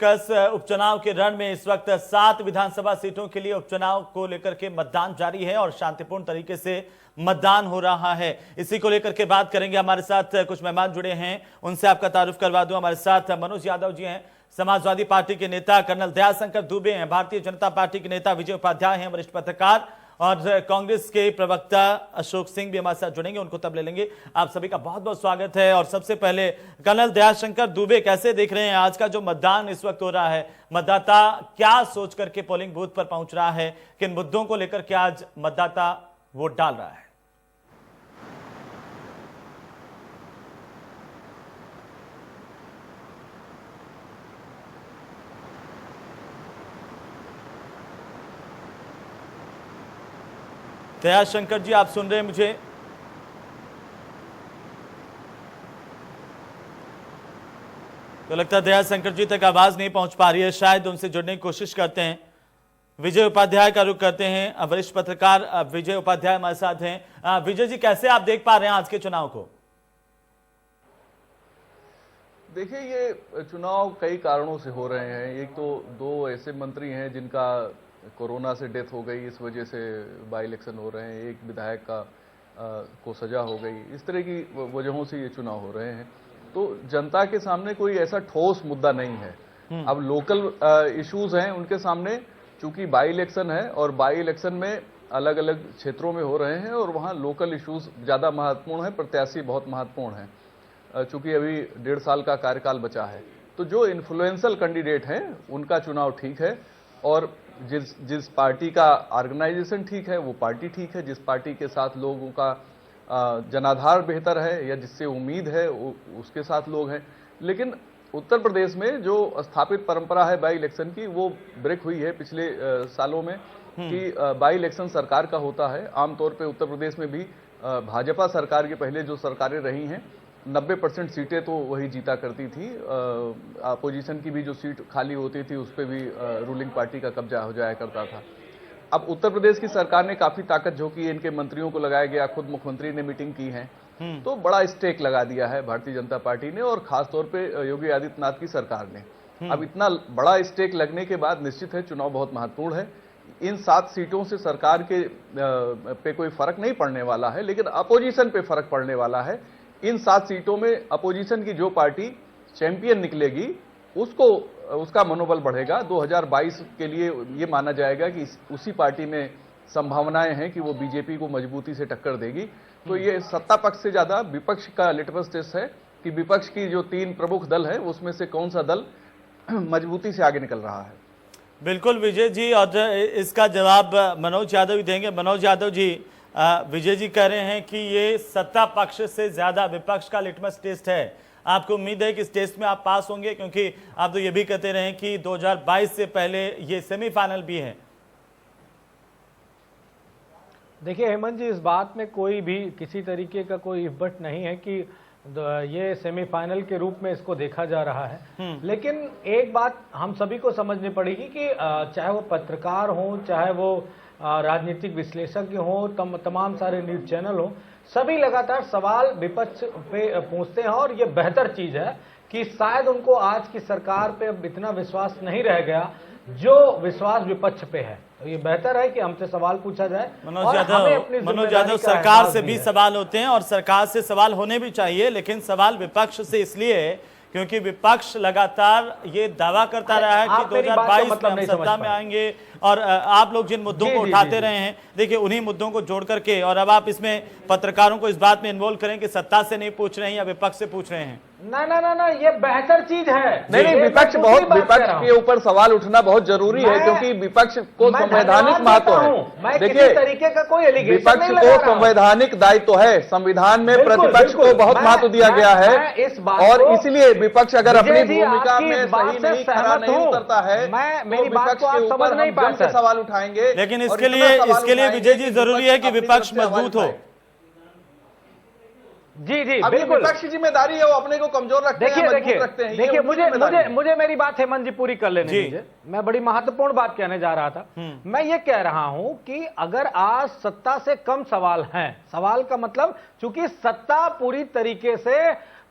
पेशकश उपचुनाव के रण में इस वक्त 7 विधानसभा सीटों के लिए उपचुनाव को लेकर के मतदान जारी है और शांतिपूर्ण तरीके से मतदान हो रहा है। इसी को लेकर के बात करेंगे। हमारे साथ कुछ मेहमान जुड़े हैं, उनसे आपका तारुफ करवा दूं। हमारे साथ मनोज यादव जी हैं, समाजवादी पार्टी के नेता। कर्नल दयाशंकर दुबे हैं, भारतीय जनता पार्टी के नेता। विजय उपाध्याय हैं, वरिष्ठ पत्रकार। और कांग्रेस के प्रवक्ता अशोक सिंह भी हमारे साथ जुड़ेंगे, उनको तब ले लेंगे। आप सभी का बहुत बहुत स्वागत है। और सबसे पहले कर्नल दयाशंकर दुबे, कैसे देख रहे हैं आज का जो मतदान इस वक्त हो रहा है? मतदाता क्या सोच करके पोलिंग बूथ पर पहुंच रहा है? किन मुद्दों को लेकर के आज मतदाता वोट डाल रहा है? दयाशंकर जी, आप सुन रहे हैं मुझे? तो लगता है दयाशंकर जी तक आवाज नहीं पहुंच पा रही है, शायद उनसे जुड़ने की कोशिश करते हैं। विजय उपाध्याय का रुख करते हैं, वरिष्ठ पत्रकार विजय उपाध्याय हमारे साथ हैं। विजय जी, कैसे आप देख पा रहे हैं आज के चुनाव को? देखिए, ये चुनाव कई कारणों से हो रहे हैं। एक तो 2 ऐसे मंत्री हैं जिनका कोरोना से डेथ हो गई, इस वजह से बाई इलेक्शन हो रहे हैं। एक विधायक को सजा हो गई। इस तरह की वजहों से ये चुनाव हो रहे हैं। तो जनता के सामने कोई ऐसा ठोस मुद्दा नहीं है। अब लोकल इश्यूज हैं उनके सामने, चूंकि बाई इलेक्शन है और बाई इलेक्शन में अलग अलग क्षेत्रों में हो रहे हैं और वहां लोकल इश्यूज ज्यादा महत्वपूर्ण है, प्रत्याशी बहुत महत्वपूर्ण है। चूंकि अभी 1.5 साल का कार्यकाल बचा है, तो जो इन्फ्लुएंशियल कैंडिडेट हैं उनका चुनाव ठीक है। और जिस पार्टी का ऑर्गेनाइजेशन ठीक है वो पार्टी ठीक है। जिस पार्टी के साथ लोगों का जनाधार बेहतर है या जिससे उम्मीद है उसके साथ लोग हैं। लेकिन उत्तर प्रदेश में जो स्थापित परंपरा है बाई इलेक्शन की, वो ब्रेक हुई है पिछले सालों में कि बाई इलेक्शन सरकार का होता है। आमतौर पे उत्तर प्रदेश में भी भाजपा सरकार के पहले जो सरकारें रही हैं 90% सीटें तो वही जीता करती थी। अपोजिशन की भी जो सीट खाली होती थी उस पर भी रूलिंग पार्टी का कब्जा हो जाया करता था। अब उत्तर प्रदेश की सरकार ने काफी ताकत झोंकी है, इनके मंत्रियों को लगाया गया, खुद मुख्यमंत्री ने मीटिंग की है, तो बड़ा स्टेक लगा दिया है भारतीय जनता पार्टी ने और खासतौर पे योगी आदित्यनाथ की सरकार ने। अब इतना बड़ा स्टेक लगने के बाद निश्चित है चुनाव बहुत महत्वपूर्ण है। इन 7 सीटों से सरकार के पे कोई फर्क नहीं पड़ने वाला है, लेकिन अपोजिशन पे फर्क पड़ने वाला है। इन 7 सीटों में अपोजिशन की जो पार्टी चैंपियन निकलेगी उसका मनोबल बढ़ेगा। 2022 के लिए ये माना जाएगा कि उसी पार्टी में संभावनाएं हैं कि वो बीजेपी को मजबूती से टक्कर देगी। तो ये सत्ता पक्ष से ज्यादा विपक्ष का लिटमस टेस्ट है कि विपक्ष की जो 3 प्रमुख दल है उसमें से कौन सा दल मजबूती से आगे निकल रहा है। बिल्कुल विजय जी, और इसका जवाब मनोज यादव ही देंगे। मनोज यादव जी, विजय जी कह रहे हैं कि ये सत्ता पक्ष से ज्यादा विपक्ष का लिटमस टेस्ट है। आपको उम्मीद है कि इस टेस्ट में आप पास होंगे, क्योंकि आप तो ये भी कहते रहे कि 2022 से पहले ये सेमीफाइनल भी है। देखिए हेमंत जी, इस बात में कोई भी किसी तरीके का कोई इफ्बट नहीं है कि ये सेमीफाइनल के रूप में इसको देखा जा रहा है। लेकिन एक बात हम सभी को समझनी पड़ेगी कि चाहे वो पत्रकार हो, चाहे वो राजनीतिक विश्लेषज्ञ हो, तमाम सारे न्यूज चैनल हो, सभी लगातार सवाल विपक्ष पे पूछते हैं। और ये बेहतर चीज है कि शायद उनको आज की सरकार पे अब इतना विश्वास नहीं रह गया जो विश्वास विपक्ष पे है। तो ये बेहतर है कि हमसे सवाल पूछा जाए। मनोज यादव, सरकार से भी सवाल होते हैं और सरकार से सवाल होने भी चाहिए, लेकिन सवाल विपक्ष से इसलिए क्योंकि विपक्ष लगातार ये दावा करता रहा है कि 2022 में हम सत्ता में आएंगे। और आप लोग जिन मुद्दों को उठाते रहे हैं, देखिए उन्हीं मुद्दों को जोड़ करके, और अब आप इसमें पत्रकारों को इस बात में इन्वॉल्व करें कि सत्ता से नहीं पूछ रहे हैं या विपक्ष से पूछ रहे हैं। ना, ये बेहतर चीज है। नहीं, विपक्ष के ऊपर सवाल उठना बहुत जरूरी है, क्योंकि विपक्ष को संवैधानिक महत्व है। देखिए, तरीके का कोई विपक्ष को संवैधानिक दायित्व है। संविधान में प्रतिपक्ष को बहुत महत्व दिया गया है और इसलिए विपक्ष अगर अपनी भूमिका में सही नहीं खरा नहीं उतरता है तो विपक्ष के ऊपर हम जम से सवाल उठाएंगे। लेकिन इसके लिए विजय जी जरूरी है कि विपक्ष मजबूत हो। जी बिल्कुल, विपक्ष की जिम्मेदारी है वो अपने को कमजोर रखते हैं। देखिए मुझे मेरी बात हेमंत जी पूरी कर लेने दीजिए। मैं बड़ी महत्वपूर्ण बात कहने जा रहा था। मैं ये कह रहा हूं कि अगर आज सत्ता से कम सवाल हैं, सवाल का मतलब चूंकि सत्ता पूरी तरीके से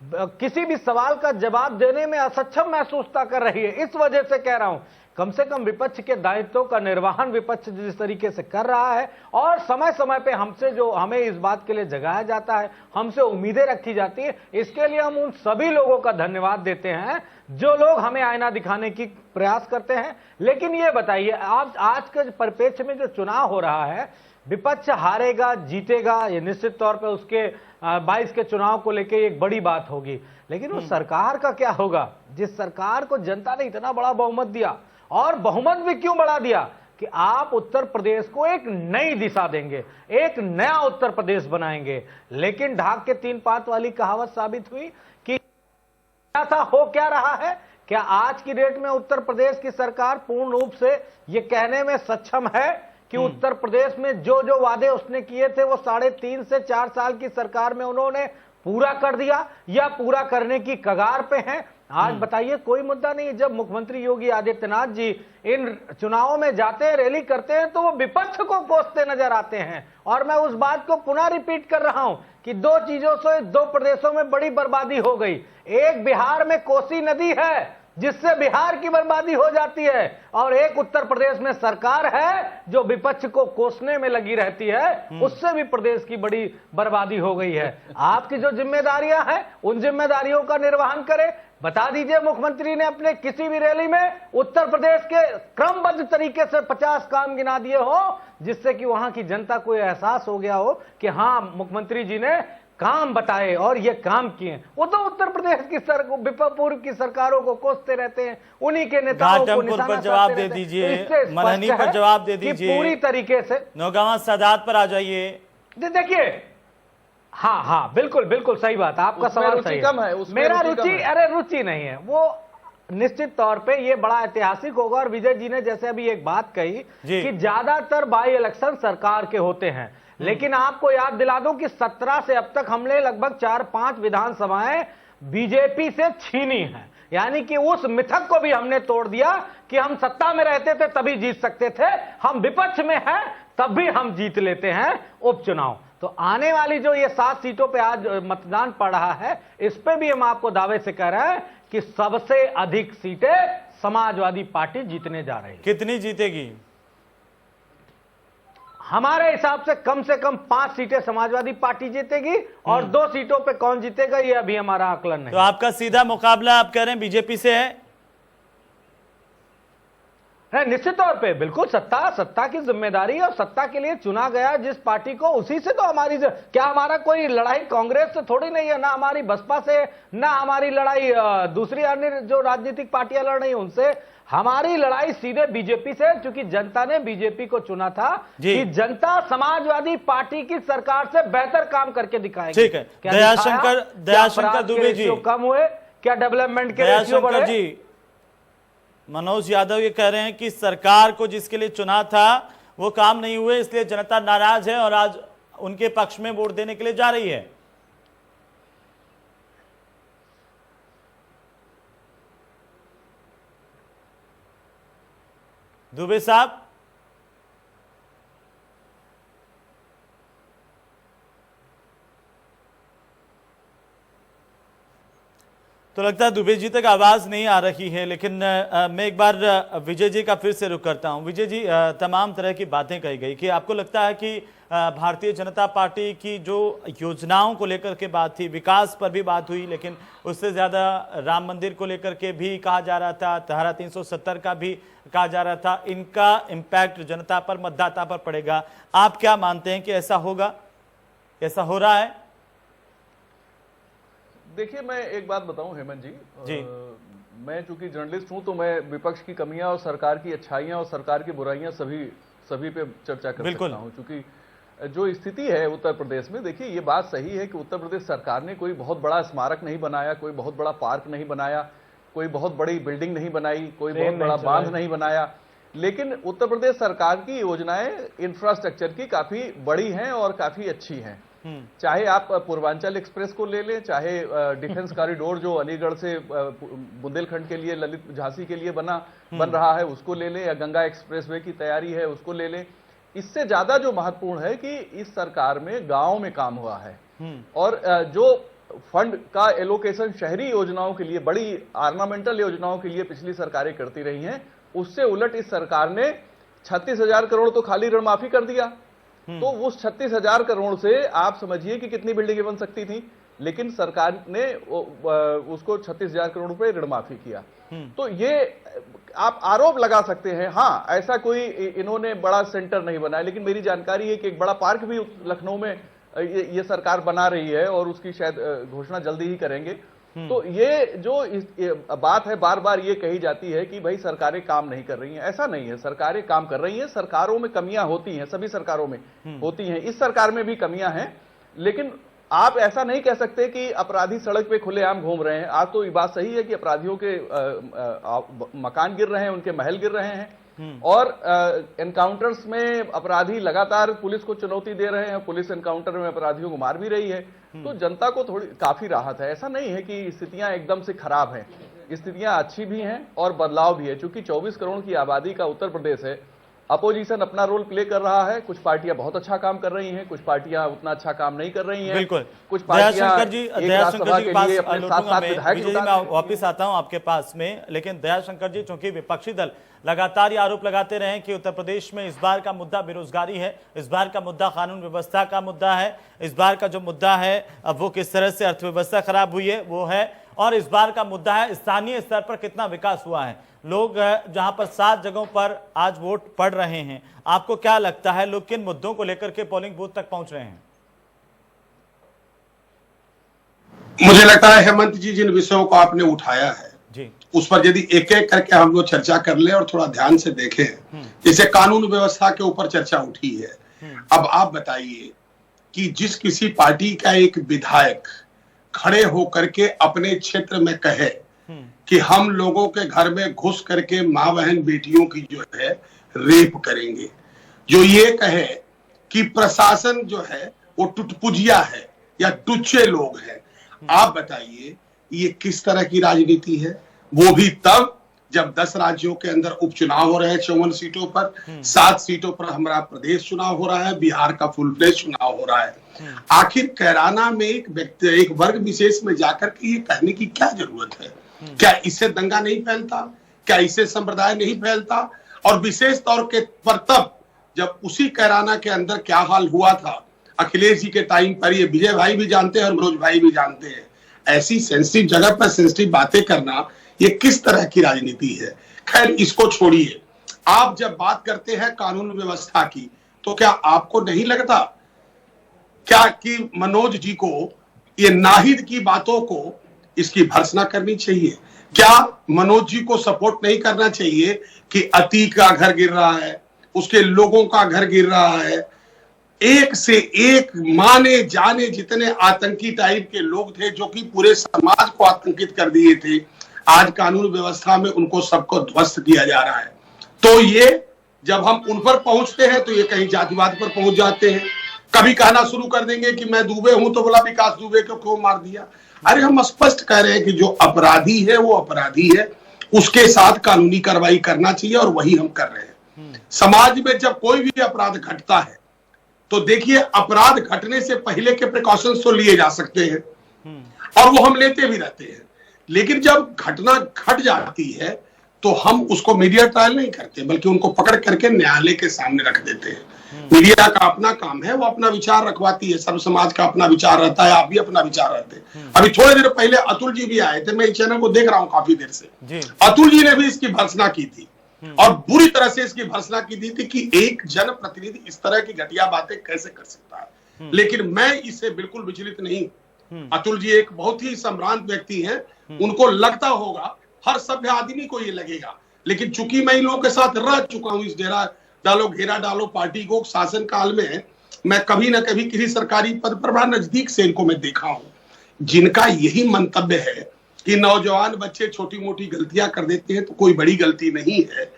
किसी भी सवाल का जवाब देने में असक्षम महसूसता कर रही है। इस वजह से कह रहा हूं, कम से कम विपक्ष के दायित्वों का निर्वहन विपक्ष जिस तरीके से कर रहा है और समय समय पे हमें इस बात के लिए जगाया जाता है, हमसे उम्मीदें रखी जाती है, इसके लिए हम उन सभी लोगों का धन्यवाद देते हैं जो लोग हमें आईना दिखाने की प्रयास करते हैं। लेकिन ये बताइए, आप आज के परिप्रेक्ष्य में जो चुनाव हो रहा है, विपक्ष हारेगा जीतेगा, ये निश्चित तौर पे उसके 22 के चुनाव को लेके एक बड़ी बात होगी। लेकिन उस सरकार का क्या होगा जिस सरकार को जनता ने इतना बड़ा बहुमत दिया, और बहुमत भी क्यों बढ़ा दिया कि आप उत्तर प्रदेश को एक नई दिशा देंगे, एक नया उत्तर प्रदेश बनाएंगे। लेकिन ढाक के 3 पात वाली कहावत साबित हुई कि क्या था हो क्या रहा है। क्या आज की डेट में उत्तर प्रदेश की सरकार पूर्ण रूप से ये कहने में सक्षम है कि उत्तर प्रदेश में जो जो वादे उसने किए थे वो 3.5 से 4 साल की सरकार में उन्होंने पूरा कर दिया या पूरा करने की कगार पे हैं? आज बताइए, कोई मुद्दा नहीं। जब मुख्यमंत्री योगी आदित्यनाथ जी इन चुनावों में जाते हैं, रैली करते हैं, तो वो विपक्ष को कोसते नजर आते हैं। और मैं उस बात को पुनः रिपीट कर रहा हूं कि 2 चीजों से 2 प्रदेशों में बड़ी बर्बादी हो गई। एक, बिहार में कोसी नदी है जिससे बिहार की बर्बादी हो जाती है, और एक उत्तर प्रदेश में सरकार है जो विपक्ष को कोसने में लगी रहती है, उससे भी प्रदेश की बड़ी बर्बादी हो गई है। आपकी जो जिम्मेदारियां हैं उन जिम्मेदारियों का निर्वहन करें। बता दीजिए, मुख्यमंत्री ने अपने किसी भी रैली में उत्तर प्रदेश के क्रमबद्ध तरीके से 50 काम गिना दिए हो, जिससे कि वहां की जनता को एहसास हो गया हो कि हां, मुख्यमंत्री जी ने काम बताए और ये काम किए। वो तो उत्तर प्रदेश की पूर्व की सरकारों को कोसते रहते हैं, उन्हीं के नेताओं को निशाना पर जवाब दे दीजिए, मरहनी पर जवाब दे दीजिए, पूरी तरीके से। नौगावा सादात पर आ जाइए। देखिए, हाँ, बिल्कुल बिल्कुल सही बात, आपका सवाल सही है। मेरा रुचि नहीं है वो। निश्चित तौर पे ये बड़ा ऐतिहासिक होगा। और विजय जी ने जैसे अभी एक बात कही कि ज्यादातर बाई इलेक्शन सरकार के होते हैं, लेकिन आपको याद दिला दूं कि 17 से अब तक हमने लगभग 4-5 विधानसभाएं बीजेपी से छीनी हैं। यानी कि उस मिथक को भी हमने तोड़ दिया कि हम सत्ता में रहते थे तभी जीत सकते थे, हम विपक्ष में हैं तब भी हम जीत लेते हैं उपचुनाव। तो आने वाली जो ये 7 सीटों पे आज मतदान पड़ रहा है, इस पे भी हम आपको दावे से कह रहे हैं कि सबसे अधिक सीटें समाजवादी पार्टी जीतने जा रही है। कितनी जीतेगी? हमारे हिसाब से कम 5 सीटें समाजवादी पार्टी जीतेगी, और 2 सीटों पे कौन जीतेगा ये अभी हमारा आकलन नहीं। तो आपका सीधा मुकाबला आप कह रहे हैं बीजेपी से है? निश्चित तौर पे बिल्कुल। सत्ता की जिम्मेदारी और सत्ता के लिए चुना गया जिस पार्टी को, उसी से तो हमारी क्या हमारा कोई लड़ाई कांग्रेस से थोड़ी नहीं है, ना हमारी बसपा से, ना हमारी लड़ाई दूसरी अन्य जो राजनीतिक पार्टियां लड़ रही हैं उनसे। हमारी लड़ाई सीधे बीजेपी से, क्योंकि जनता ने बीजेपी को चुना था कि जनता समाजवादी पार्टी की सरकार से बेहतर काम करके दिखाएगी। ठीक है, दयाशंकर दुबे जी कम हुए, क्या डेवलपमेंट के रेशियो बढ़े? जी, मनोज यादव ये कह रहे हैं कि सरकार को जिसके लिए चुना था वो काम नहीं हुए, इसलिए जनता नाराज है और आज उनके पक्ष में वोट देने के लिए जा रही है। दुबे साहब, तो लगता है दुबे जी तक आवाज नहीं आ रही है। लेकिन मैं एक बार विजय जी का फिर से रुख करता हूं। विजय जी, तमाम तरह की बातें कही गई कि आपको लगता है कि भारतीय जनता पार्टी की जो योजनाओं को लेकर के बात थी, विकास पर भी बात हुई, लेकिन उससे ज्यादा राम मंदिर को लेकर के भी कहा जा रहा था, धारा 370 का भी कहा जा रहा था, इनका इम्पैक्ट जनता पर, मतदाता पर पड़ेगा। आप क्या मानते हैं कि ऐसा होगा, ऐसा हो रहा है? देखिए, मैं एक बात बताऊं हेमंत जी, मैं चूंकि जर्नलिस्ट हूं तो मैं विपक्ष की कमियां और सरकार की अच्छाइयां और सरकार की बुराइयां सभी पे चर्चा कर सकता हूं। क्योंकि जो स्थिति है उत्तर प्रदेश में, देखिए ये बात सही है कि उत्तर प्रदेश सरकार ने कोई बहुत बड़ा स्मारक नहीं बनाया, कोई बहुत बड़ा पार्क नहीं बनाया, कोई बहुत बड़ी बिल्डिंग नहीं बनाई, कोई बहुत बड़ा बांध नहीं बनाया, लेकिन उत्तर प्रदेश सरकार की योजनाएं इंफ्रास्ट्रक्चर की काफी बड़ी हैं और काफी अच्छी हैं। चाहे आप पूर्वांचल एक्सप्रेस को ले लें, चाहे डिफेंस कॉरिडोर जो अलीगढ़ से बुंदेलखंड के लिए, ललित झांसी के लिए बन रहा है उसको ले लें, या गंगा एक्सप्रेसवे की तैयारी है उसको ले लें। इससे ज्यादा जो महत्वपूर्ण है कि इस सरकार में गांव में काम हुआ है, और जो फंड का एलोकेशन शहरी योजनाओं के लिए, बड़ी ऑर्नामेंटल योजनाओं के लिए पिछली सरकारें करती रही हैं, उससे उलट इस सरकार ने 36,000 करोड़ तो खाली ऋण माफी कर दिया। तो उस 36,000 करोड़ से आप समझिए कि कितनी बिल्डिंगें बन सकती थी, लेकिन सरकार ने उसको 36,000 करोड़ रुपए ऋण माफी किया। तो ये आप आरोप लगा सकते हैं, हाँ ऐसा कोई इन्होंने बड़ा सेंटर नहीं बनाया, लेकिन मेरी जानकारी है कि एक बड़ा पार्क भी लखनऊ में ये सरकार बना रही है और उसकी शायद घोषणा जल्दी ही करेंगे। तो ये जो बात है बार बार ये कही जाती है कि भाई सरकारें काम नहीं कर रही हैं, ऐसा नहीं है, सरकारें काम कर रही हैं। सरकारों में कमियां होती हैं, सभी सरकारों में होती हैं, इस सरकार में भी कमियां हैं, लेकिन आप ऐसा नहीं कह सकते कि अपराधी सड़क पे खुलेआम घूम रहे हैं। आज तो ये बात सही है कि अपराधियों के मकान गिर रहे हैं, उनके महल गिर रहे हैं, और एनकाउंटर्स में अपराधी लगातार पुलिस को चुनौती दे रहे हैं, पुलिस एनकाउंटर में अपराधियों को मार भी रही है। तो जनता को थोड़ी काफी राहत है। ऐसा नहीं है कि स्थितियां एकदम से खराब हैं, स्थितियां अच्छी भी हैं और बदलाव भी है। चूंकि 24 करोड़ की आबादी का उत्तर प्रदेश है, अपोजिशन अपना रोल प्ले कर रहा है, कुछ पार्टियां बहुत अच्छा काम कर रही हैं, कुछ पार्टियां उतना अच्छा काम नहीं कर रही हैं। बिल्कुल, कुछ पार्टियां दयाशंकर जी के पास मैं वापिस आता हूं आपके पास में, लेकिन दयाशंकर जी, चूंकि विपक्षी दल लगातार ये आरोप लगाते रहे कि उत्तर प्रदेश में इस बार का मुद्दा बेरोजगारी है, इस बार का मुद्दा कानून व्यवस्था का मुद्दा है, इस बार का जो मुद्दा है अब वो किस तरह से अर्थव्यवस्था खराब हुई है वो है, और इस बार का मुद्दा है स्थानीय स्तर पर कितना विकास हुआ है। लोग जहां पर 7 जगहों पर आज वोट पड़ रहे हैं, आपको क्या लगता है लोग किन मुद्दों को लेकर के पोलिंग बूथ तक पहुंच रहे हैं? मुझे लगता है हेमंत जी, जिन विषयों को आपने उठाया है जी, उस पर यदि एक एक करके हम लोग चर्चा कर ले और थोड़ा ध्यान से देखें, जैसे कानून व्यवस्था के ऊपर चर्चा उठी है। अब आप बताइए कि जिस किसी पार्टी का एक विधायक खड़े होकर के अपने क्षेत्र में कहे कि हम लोगों के घर में घुस करके माँ बहन बेटियों की जो है रेप करेंगे, जो ये कहे कि प्रशासन जो है वो टुटपुजिया है या टुच्चे लोग हैं, आप बताइए ये किस तरह की राजनीति है? वो भी तब जब 10 राज्यों के अंदर उपचुनाव हो रहे हैं, 54 सीटों पर, 7 सीटों पर हमारा प्रदेश चुनाव हो रहा है, बिहार का फुल फ्लेज चुनाव हो रहा है। आखिर कैराना में एक व्यक्ति, एक वर्ग विशेष में जाकर के ये कहने की क्या जरूरत है? क्या इससे दंगा नहीं फैलता? क्या इससे संप्रदाय नहीं फैलता? और विशेष तौर के पर तब जब उसी कैराना के अंदर क्या हाल हुआ था अखिलेश जी के टाइम पर, ये विजय भाई भी जानते हैं और मनोज भाई भी जानते हैं। ऐसी सेंसिटिव जगह पर सेंसिटिव बातें करना ये किस तरह की राजनीति है? खैर इसको छोड़िए, आप जब बात करते हैं कानून व्यवस्था की, तो क्या आपको नहीं लगता क्या कि मनोज जी को ये नाहिद की बातों को इसकी भर्त्सना करनी चाहिए? क्या मनोज जी को सपोर्ट नहीं करना चाहिए कि अतीक का घर गिर रहा है, उसके लोगों का घर गिर रहा है, एक से एक माने जाने जितने आतंकी टाइप के लोग थे जो कि पूरे समाज को आतंकित कर दिए थे, आज कानून व्यवस्था में उनको सबको ध्वस्त किया जा रहा है। तो ये जब हम उन पर पहुंचते हैं तो ये कहीं जातिवाद पर पहुंच जाते हैं। कभी कहना शुरू कर देंगे कि मैं दुबे हूं तो बोला विकास दुबे को क्यों मार दिया। अरे हम स्पष्ट कह रहे हैं कि जो अपराधी है वो अपराधी है, उसके साथ कानूनी कार्रवाई करना चाहिए और वही हम कर रहे हैं। समाज में जब कोई भी अपराध घटता है तो देखिए, अपराध घटने से पहले के प्रिकॉशंस तो लिए जा सकते हैं और वो हम लेते भी रहते हैं, लेकिन जब घटना घट जाती है तो हम उसको मीडिया ट्रायल नहीं करते, बल्कि उनको पकड़ करके न्यायालय के सामने रख देते हैं। मीडिया का अपना काम है, वो अपना विचार रखवाती है, सब समाज का अपना विचार रहता है, आप भी अपना विचार रहते हैं। अभी थोड़ी देर पहले अतुल जी भी आए थे, मैं इस चैनल को देख रहा हूं काफी देर से। अतुल जी ने भी इसकी भर्त्सना की थी और बुरी तरह से इसकी भर्त्सना की थी कि एक जनप्रतिनिधि इस तरह की घटिया बातें कैसे कर सकता है। लेकिन मैं इससे बिल्कुल विचलित नहीं। अतुल जी एक बहुत ही सम्रांत व्यक्ति हैं, उनको लगता होगा, हर सभ्य आदमी को ये लगेगा, लेकिन चूंकि मैं इन लोगों के साथ रह चुका हूं, इस डेरा डालो घेरा डालो पार्टी को शासन काल में मैं कभी ना कभी किसी सरकारी पद पर बड़ा नजदीक से इनको मैं देखा हूं, जिनका यही मंतव्य है कि नौजवान बच्चे छोटी मोटी गलतियां कर देते हैं तो कोई बड़ी गलती नहीं है,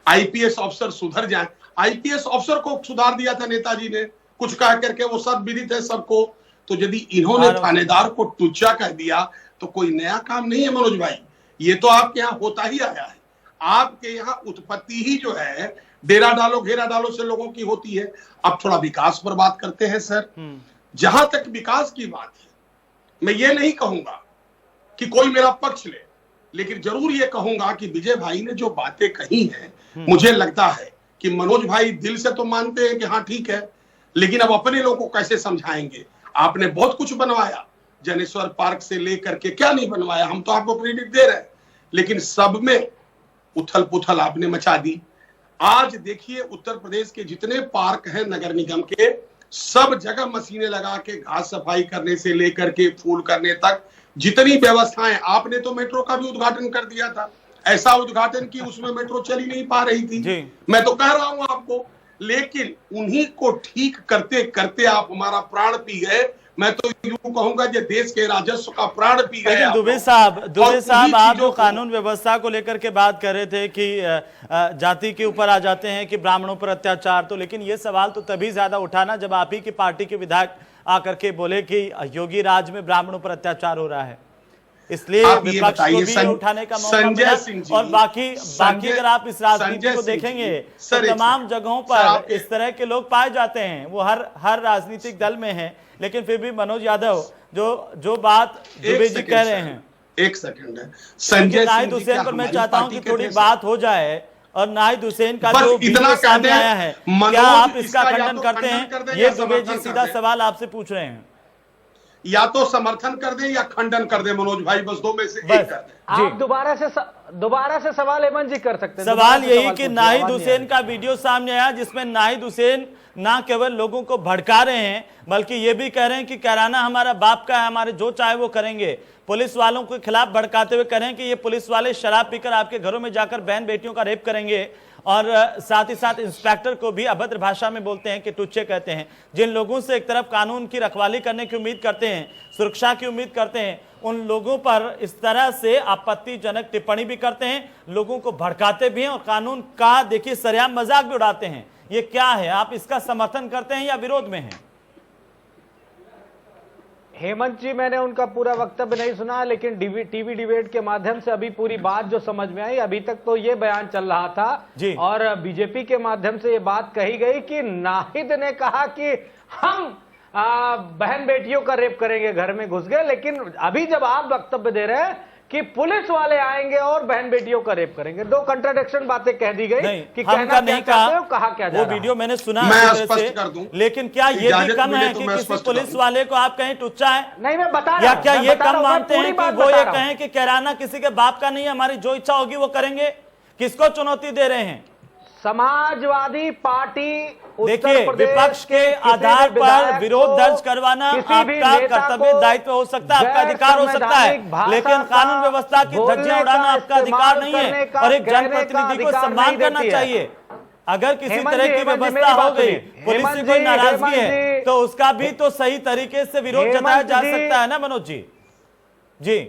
आईपीएस अफसर सुधर जाए। आईपीएस अफसर को सुधार दिया था नेताजी ने, कुछ कह करके, वो सब विदित है सबको। तो यदि इन्होंने थानेदार को टुच्चा कह दिया तो कोई नया काम नहीं है मनोज भाई, ये तो आपके यहाँ होता ही आया है। आपके यहाँ उत्पत्ति ही जो है डेरा डालो घेरा डालो से लोगों की होती है। अब थोड़ा विकास पर बात करते हैं सर। जहां तक विकास की बात है, मैं ये नहीं कहूंगा कि कोई मेरा पक्ष ले, लेकिन जरूर ये कहूंगा कि विजय भाई ने जो बातें कही हैं, मुझे लगता है कि मनोज भाई दिल से तो मानते हैं कि हाँ ठीक है, लेकिन अब अपने लोगों को कैसे समझाएंगे। आपने बहुत कुछ बनवाया, जनेश्वर पार्क से लेकर के क्या नहीं बनवाया, हम तो आपको क्रेडिट दे रहे हैं, लेकिन सब में उथल पुथल आपने मचा दी। आज देखिए उत्तर प्रदेश के जितने पार्क हैं नगर निगम के, सब जगह मशीनें लगा के घास सफाई करने से लेकर के फूल करने तक जितनी व्यवस्थाएं, आपने तो मेट्रो का भी उद्घाटन कर दिया था, ऐसा उद्घाटन कि उसमें मेट्रो चल ही नहीं पा रही थी। मैं तो कह रहा हूं आपको, लेकिन उन्हीं को ठीक करते करते आप हमारा प्राण पी गए। मैं तो यूं कहूंगा कि देश के राजस्व का प्राण पी गए। लेकिन दुबे साहब आप जो कानून व्यवस्था को लेकर के बात कर रहे थे कि जाति के ऊपर आ जाते हैं कि ब्राह्मणों पर अत्याचार, तो लेकिन ये सवाल तो तभी ज्यादा उठाना जब आप ही की पार्टी के विधायक आकर के बोले कि योगी राज में ब्राह्मणों पर अत्याचार हो रहा है, इसलिए विपक्ष को भी उठाने का मौका मिला। और बाकी अगर आप इस राजनीति को देखेंगे तो तमाम जगहों पर इस तरह के लोग पाए जाते हैं, वो हर राजनीतिक दल में है, लेकिन फिर भी मनोज यादव जो बात दुबे जी कह रहे हैं, एक सेकंड है, संजय नाहिद हुसैन पर मैं चाहता हूं कि थोड़ी बात हो जाए। और नाहिद हुसैन का जो वीडियो सामने आया है, क्या आप इसका खंडन करते हैं? ये दुबे जी सीधा सवाल आपसे पूछ रहे हैं। या तो समर्थन कर दे या खंडन कर दे मनोज भाई, बस दो में से एक कर दे। आप दोबारा से सवाल हेमंत जी कर सकते हैं। सवाल यही कि नाहिद हुसैन का वीडियो सामने आया जिसमें नाहिद हुसैन ना केवल लोगों को भड़का रहे हैं बल्कि ये भी कह रहे हैं कि कैराना हमारा बाप का है, हमारे जो चाहे वो करेंगे। पुलिस वालों के खिलाफ भड़काते हुए कह रहे हैं कि ये पुलिस वाले शराब पीकर आपके घरों में जाकर बहन बेटियों का रेप करेंगे, और साथ ही साथ इंस्पेक्टर को भी अभद्र भाषा में बोलते हैं कि टुच्चे कहते हैं। जिन लोगों से एक तरफ कानून की रखवाली करने की उम्मीद करते हैं, सुरक्षा की उम्मीद करते हैं, उन लोगों पर इस तरह से आपत्तिजनक टिप्पणी भी करते हैं, लोगों को भड़काते भी हैं और कानून का देखिए सरेआम मजाक भी उड़ाते हैं। ये क्या है? आप इसका समर्थन करते हैं या विरोध में हैं? हेमंत जी, मैंने उनका पूरा वक्तव्य नहीं सुना, लेकिन टीवी डिबेट के माध्यम से अभी पूरी बात जो समझ में आई, अभी तक तो ये बयान चल रहा था और बीजेपी के माध्यम से ये बात कही गई कि नाहिद ने कहा कि हम बहन बेटियों का रेप करेंगे, घर में घुस गए। लेकिन अभी जब आप वक्तव्य दे रहे हैं कि पुलिस वाले आएंगे और बहन बेटियों का रेप करेंगे, दो कंट्राडिक्शन बातें कह दी गई कि कहना नहीं कहा क्या जा वो वीडियो मैंने सुना, मैं स्पष्ट कर दूं, लेकिन क्या ये भी कम है कि किसी पुलिस वाले को आप कहें टुच्चा है? नहीं, मैं बता रहा या क्या ये कम मानते हैं कि वो ये कहें कि कैराना किसी के बाप का नहीं है, हमारी जो इच्छा होगी वो करेंगे? किसको चुनौती दे रहे हैं? समाजवादी पार्टी देखिए, विपक्ष के आधार पर विरोध दर्ज करवाना आपका कर्तव्य दायित्व हो सकता है, आपका अधिकार हो सकता है, लेकिन कानून व्यवस्था की धज्जियां उड़ाना आपका अधिकार नहीं है। और एक जनप्रतिनिधि को सम्मान करना चाहिए। अगर किसी तरह की व्यवस्था हो गई, पुलिस से कोई नाराजगी है, तो उसका भी तो सही तरीके से विरोध जताया जा सकता है ना मनोज जी? जी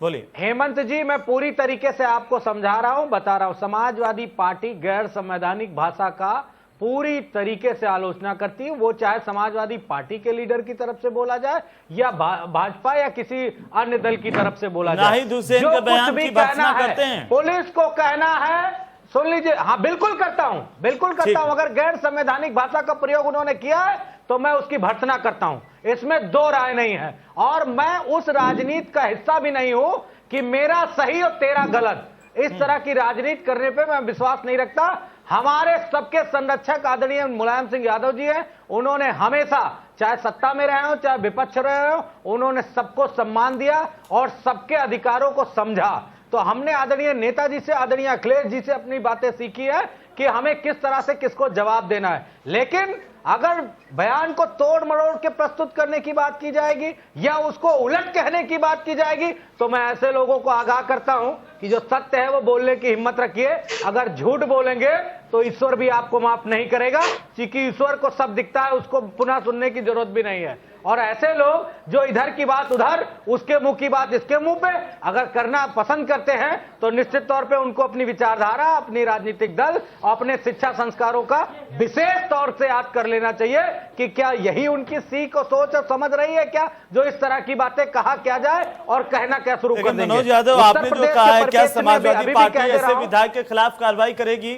बोलिए। हेमंत जी, मैं पूरी तरीके से आपको समझा रहा हूं, बता रहा हूं। समाजवादी पार्टी गैर संवैधानिक भाषा का पूरी तरीके से आलोचना करती है, वो चाहे समाजवादी पार्टी के लीडर की तरफ से बोला जाए या भाजपा या किसी अन्य दल की तरफ से बोला जाए। नाहिद हुसैन के बयान की भर्त्सना करते हैं। पुलिस को कहना है, सुन लीजिए। हाँ, बिल्कुल करता हूं, बिल्कुल करता हूं। अगर गैर संवैधानिक भाषा का प्रयोग उन्होंने किया है तो मैं उसकी भर्त्सना करता हूं, इसमें दो राय नहीं है। और मैं उस राजनीति का हिस्सा भी नहीं हूं कि मेरा सही और तेरा गलत। इस तरह की राजनीति करने पे मैं विश्वास नहीं रखता। हमारे सबके संरक्षक आदरणीय मुलायम सिंह यादव जी हैं, उन्होंने हमेशा चाहे सत्ता में रहे हो चाहे विपक्ष रहे हो, उन्होंने सबको सम्मान दिया और सबके अधिकारों को समझा। तो हमने आदरणीय नेताजी से, आदरणीय अखिलेश जी से अपनी बातें सीखी है कि हमें किस तरह से किसको जवाब देना है। लेकिन अगर बयान को तोड़ मरोड़ के प्रस्तुत करने की बात की जाएगी या उसको उलट कहने की बात की जाएगी, तो मैं ऐसे लोगों को आगाह करता हूं कि जो सत्य है वो बोलने की हिम्मत रखिए। अगर झूठ बोलेंगे तो ईश्वर भी आपको माफ नहीं करेगा, क्योंकि ईश्वर को सब दिखता है, उसको पुनः सुनने की जरूरत भी नहीं है। और ऐसे लोग जो इधर की बात उधर, उसके मुंह की बात इसके मुंह पे अगर करना पसंद करते हैं, तो निश्चित तौर पे उनको अपनी विचारधारा, अपनी राजनीतिक दल, अपने शिक्षा संस्कारों का विशेष तौर से याद कर लेना चाहिए कि क्या यही उनकी सीख और सोच और समझ रही है क्या, जो इस तरह की बातें कहा क्या जाए और कहना क्या शुरू कर देंगे। मनोज यादव, आपने जो कहा है, क्या समाजवादी पार्टी ऐसे विधायक के खिलाफ कार्रवाई करेगी?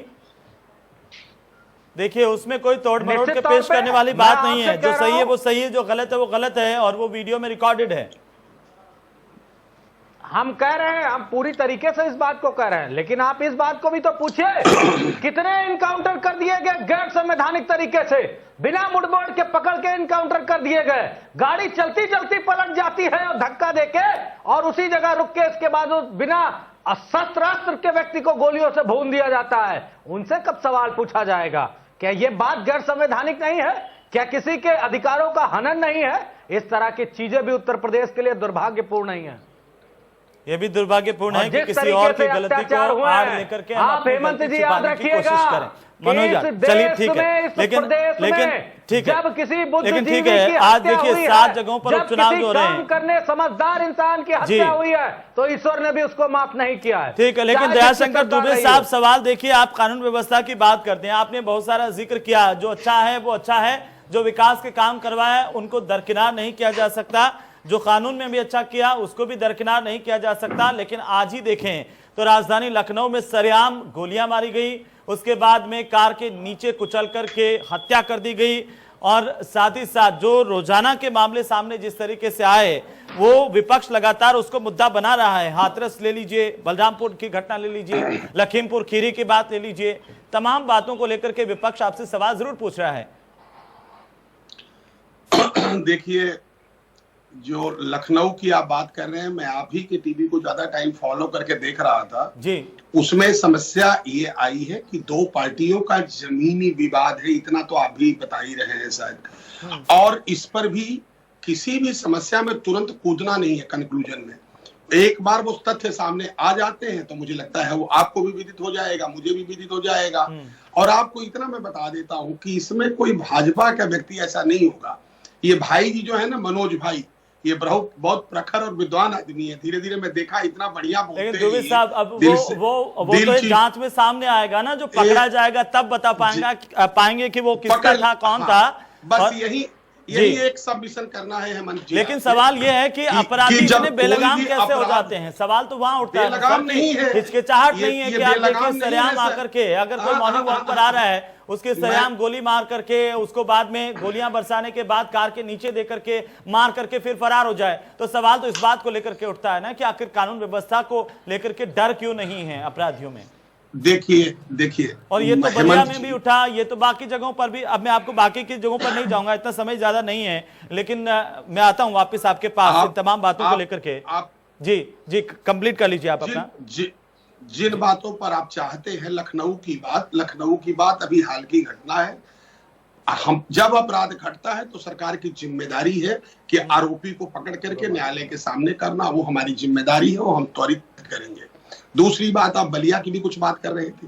देखिए, उसमें कोई तोड़ मरोड़ के पेश करने वाली बात नहीं है। जो सही है वो सही है, जो गलत है वो गलत है, और वो वीडियो में रिकॉर्डेड है। हम कह रहे हैं, हम पूरी तरीके से इस बात को कह रहे हैं, लेकिन आप इस बात को भी तो पूछिए कितने इनकाउंटर कर दिए गए गैर संवैधानिक तरीके से, बिना मुठभेड़ के पकड़ के इनकाउंटर कर दिए गए। गाड़ी चलती चलती पलट जाती है और धक्का देके और उसी जगह रुक के इसके बाद बिना शस्त्र के व्यक्ति को गोलियों से भून दिया जाता है। उनसे कब सवाल पूछा जाएगा? क्या ये बात गैर संवैधानिक नहीं है? क्या किसी के अधिकारों का हनन नहीं है? इस तरह की चीजें भी उत्तर प्रदेश के लिए दुर्भाग्यपूर्ण नहीं है। ये भी दुर्भाग्यपूर्ण है कि किसी और की गलती को आड़ लेकर के आप हेमंत जी याद रखिएगा, मनोज चलिए ठीक है, लेकिन ठीक है, जब किसी लेकिन ठीक है, आज देखिए 7 जगहों पर उपचुनाव जो हो रहे हैं, करने समझदार इंसान की हत्या हुई है तो ईश्वर ने भी उसको माफ नहीं किया है। ठीक है, लेकिन दयाशंकर दुबे साहब सवाल देखिए, आप कानून व्यवस्था की बात करते हैं, आपने बहुत सारा जिक्र किया, जो अच्छा है वो अच्छा है, जो विकास के काम करवाए उनको दरकिनार नहीं किया जा सकता, जो कानून में भी अच्छा किया उसको भी दरकिनार नहीं किया जा सकता। लेकिन आज ही देखें तो राजधानी लखनऊ में सरेआम गोलियां मारी गई, उसके बाद में कार के नीचे कुचल करके हत्या कर दी गई, और साथ ही साथ जो रोजाना के मामले सामने जिस तरीके से आए वो विपक्ष लगातार उसको मुद्दा बना रहा है। हाथरस ले लीजिए, बलरामपुर की घटना ले लीजिए, लखीमपुर खीरी की बात ले लीजिए, तमाम बातों को लेकर के विपक्ष आपसे सवाल जरूर पूछ रहा है। देखिए, जो लखनऊ की आप बात कर रहे हैं, मैं आप ही के टीवी को ज्यादा टाइम फॉलो करके देख रहा था जी। उसमें समस्या ये आई है कि 2 पार्टियों का जमीनी विवाद है, इतना तो आप भी बता ही रहे हैं शायद, और इस पर भी किसी भी समस्या में तुरंत कूदना नहीं है कंक्लूजन में। एक बार वो तथ्य सामने आ जाते हैं तो मुझे लगता है वो आपको भी विदित हो जाएगा, मुझे भी विदित हो जाएगा। और आपको इतना मैं बता देता हूं कि इसमें कोई भाजपा का व्यक्ति ऐसा नहीं होगा। ये भाई जी जो है ना, मनोज भाई, ये बहुत प्रखर और विद्वान आदमी है, धीरे धीरे मैं देखा इतना बढ़िया बोलते हैं। लेकिन दुबे साहब, अब वो तो जांच में सामने आएगा ना, जो पकड़ा जाएगा तब बता पाएंगे कि वो किसका था, कौन था। बस यही एक सबमिशन करना है हेमंत जी। लेकिन सवाल ये है कि अपराधी इतने बेलगाम कैसे हो जाते हैं? सवाल तो वहां उठता है, बेलगाम नहीं है, हिचकिचाहट नहीं है कि आप देखिए सरेआम आकर के, अगर कोई मॉर्निंग वॉक पर आ रहा है उसके सरेआम गोली मार करके, उसको बाद में गोलियां बरसाने के बाद कार के नीचे दे करके मार करके फिर फरार हो जाए, तो सवाल तो इस बात को लेकर के उठता है ना कि आखिर कानून व्यवस्था को लेकर के डर क्यों नहीं है अपराधियों में? देखिए, और ये तो बलिया में भी उठा, ये तो बाकी जगहों पर भी। अब मैं आपको बाकी की जगहों पर नहीं जाऊंगा, इतना समय ज्यादा नहीं है, लेकिन मैं आता हूं वापस आपके पास इन तमाम बातों को लेकर के। जी कंप्लीट कर लीजिए आप अपना। जिन बातों पर आप चाहते हैं, लखनऊ की बात अभी हाल की घटना है। हम जब अपराध घटता है तो सरकार की जिम्मेदारी है कि आरोपी को पकड़ करके न्यायालय के सामने करना, वो हमारी जिम्मेदारी है, वो हम त्वरित करेंगे। दूसरी बात, आप बलिया की भी कुछ बात कर रहे थे।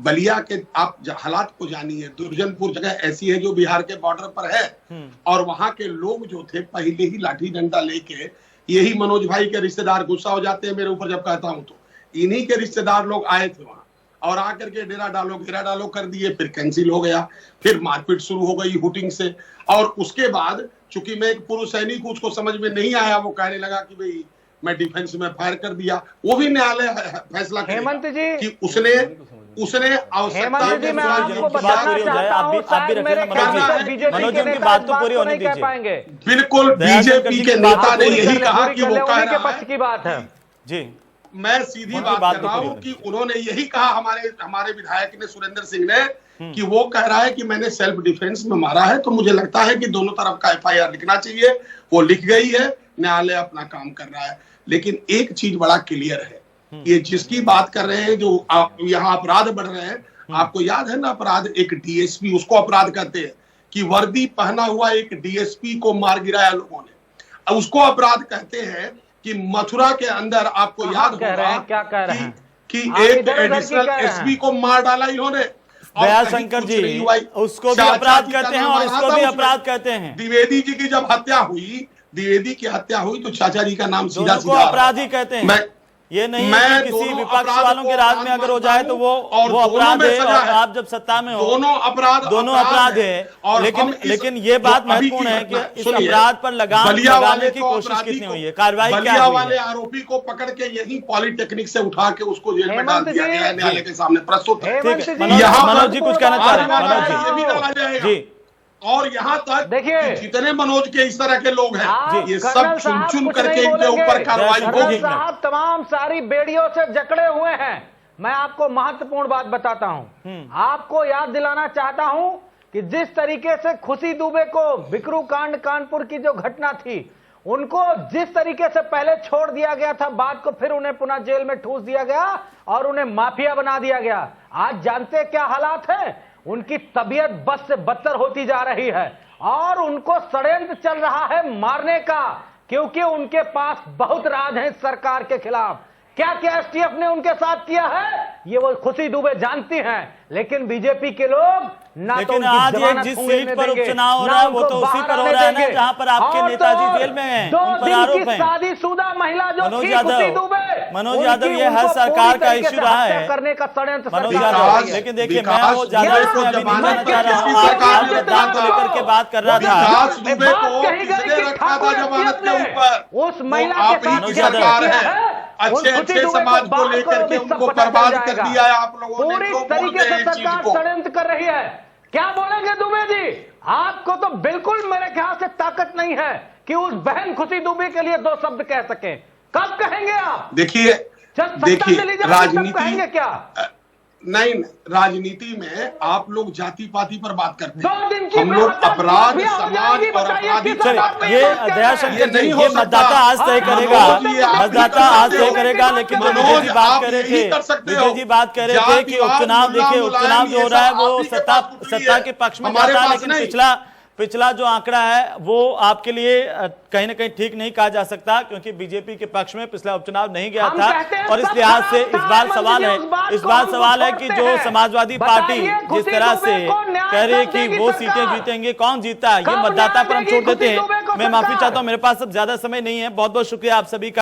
बलिया के आप हालात को जानिए। दुर्जनपुर जगह ऐसी है जो बिहार के बॉर्डर पर है, और वहां के लोग जो थे पहले ही लाठी डंडा लेके, यही मनोज भाई के रिश्तेदार गुस्सा हो जाते हैं मेरे ऊपर जब कहता हूं तो, इन्हीं के रिश्तेदार लोग आए थे वहां और आकर के डेरा डालो कर दिए, फिर कैंसिल हो गया, फिर मारपीट शुरू हो गई हुटिंग से। और उसके बाद चूंकि मैं एक पूर्व सैनिक हूं, उसको समझ में नहीं आया, वो कहने लगा कि भाई मैं डिफेंस में फायर कर दिया। वो भी न्यायालय फैसला हेमंत जी कि उसने आवश्यकता बिल्कुल बीजेपी के नेता ने यही कहा कि वो कह रहा है की बात है। जी, मैं सीधी बात कर रहा हूं कि उन्होंने यही कहा, हमारे विधायक ने, सुरेंद्र सिंह ने, कि वो कह रहा है कि मैंने सेल्फ डिफेंस में मारा है। तो मुझे लगता है कि दोनों तरफ का एफआईआर लिखना चाहिए, वो लिख गई है, न्यायालय अपना काम कर रहा है। लेकिन एक चीज बड़ा क्लियर है, ये जिसकी बात कर रहे हैं, जो यहाँ अपराध बढ़ रहे हैं, आपको याद है ना, अपराध एक डीएसपी, उसको अपराध कहते हैं कि वर्दी पहना हुआ एक डीएसपी को मार गिराया लोगों ने, उसको अपराध कहते हैं। कि मथुरा के अंदर आपको याद होगा क्या कह रहे हैं कि एक एडिशनल एसपी को मार डाला इन्होंने। दयाशंकर जी, उसको भी अपराध कहते हैं और इसको भी अपराध कहते हैं। द्विवेदी जी की जब हत्या हुई, द्विवेदी की हत्या हुई तो चाचा जी का नाम सीधा अपराधी कहते हैं। ये नहीं है कि किसी विपक्ष वालों के राज में अगर हो जाए तो वो अपराध है, और आप जब सत्ता में हो दोनों अपराध है। लेकिन ये बात महत्वपूर्ण है कि इस अपराध पर लगाम लगाने की कोशिश कितनी हुई है, कार्रवाई क्या हुई है। वाले आरोपी को पकड़ के यही पॉलिटेक्निक से उठा के उसको जेल में डाल दिया गया, न्यायालय के सामने प्रस्तुत है। मनोज जी कुछ कहना चाह रहे हैं? मनोज जी और यहाँ तक देखिए, कि जितने मनोज के इस तरह के लोग आप हैं ये सब कर्नल चुन साहब चुन कुछ करके नहीं इनके बोलेंगे। ऊपर कार्रवाई कर्नल होगी। साहब तमाम सारी बेड़ियों से जकड़े हुए हैं। मैं आपको महत्वपूर्ण बात बताता हूं, आपको याद दिलाना चाहता हूं कि जिस तरीके से खुशी दुबे को बिकरू कांड कानपुर की जो घटना थी, उनको जिस तरीके से पहले छोड़ दिया गया था, बाद को फिर उन्हें पुनः जेल में ठूस दिया गया और उन्हें माफिया बना दिया गया। आज जानते हैं क्या हालात है? उनकी तबीयत बस से बदतर होती जा रही है और उनको षड्यंत्र चल रहा है मारने का, क्योंकि उनके पास बहुत राज है सरकार के खिलाफ। क्या क्या एसटीएफ ने उनके साथ किया है ये वो खुशी दुबे जानती हैं, लेकिन बीजेपी के लोग ना तो लेकिन आज एक जिस सीट पर उपचुनाव हो रहा है वो तो उसी पर हो रहा है ना जहां पर आपके नेताजी जेल में हैं, उन पर आरोप है। शादीशुदा महिला जो मनोज थी यादव, खुशी दुबे, मनोज यादव, ये हर सरकार का इश्यू रहा है करने का षड्यंत्र मनोज सरकार यादव। कर रही है। लेकिन देखिए मैं वो ज्यादा इसमें अभी नहीं जाना चाह रहा हूँ, आज मतदान को लेकर के बात कर रहा था। विकास दुबे को किसने रखा था जमानत के ऊपर? उस महिला आप के ही साथ की क्या सरकार किया है। अच्छे उन अच्छे खुशी दुबे समाज को बात लेकर करो, के सब उनको पता चल बर्बाद कर जाएगा। दिया है आप लोगों ने। पूरी तो तरीके बोलते से हैं इस चीज सरकार को। षड्यंत्र कर रही है। क्या बोलेंगे दुबे जी? आपको तो बिल्कुल मेरे ख्याल से ताकत नहीं है कि उस बहन खुशी दुबे के लिए दो शब्द कह सके। कब कहेंगे आप? देखिए राजनीति कहेंगे क्या? नहीं, राजनीति में आप लोग जाति पाति पर बात करते 2 दिन हैं, की हम लोग अपराध अपराध समाज और अपराधी पर बात करते ये हैं। दयाशंकर जी, नहीं हो ये सकता। मतदाता आज तय करेगा, मनोज, ये आप भी मतदाता कर आज सकते तय हो। करेगा। लेकिन जो मनोज, विजय जी बात आप कर रहे यही थे, कर सकते विजय हो। जी बात कर रहे थे कि उपचुनाव, देखिए उपचुनाव जो हो रहा है वो सत्ता के पक्ष में जाता है, लेकिन पिछला जो आंकड़ा है वो आपके लिए कहीं ना कहीं ठीक नहीं कहा जा सकता, क्योंकि बीजेपी के पक्ष में पिछला उपचुनाव नहीं गया था। और इस लिहाज से इस बार सवाल है कि जो समाजवादी पार्टी जिस तरह से कह रही है कि वो सीटें जीतेंगे, कौन जीता है ये मतदाता पर हम छोड़ देते हैं। मैं माफी चाहता हूं, मेरे पास अब ज्यादा समय नहीं है। बहुत बहुत शुक्रिया आप सभी का।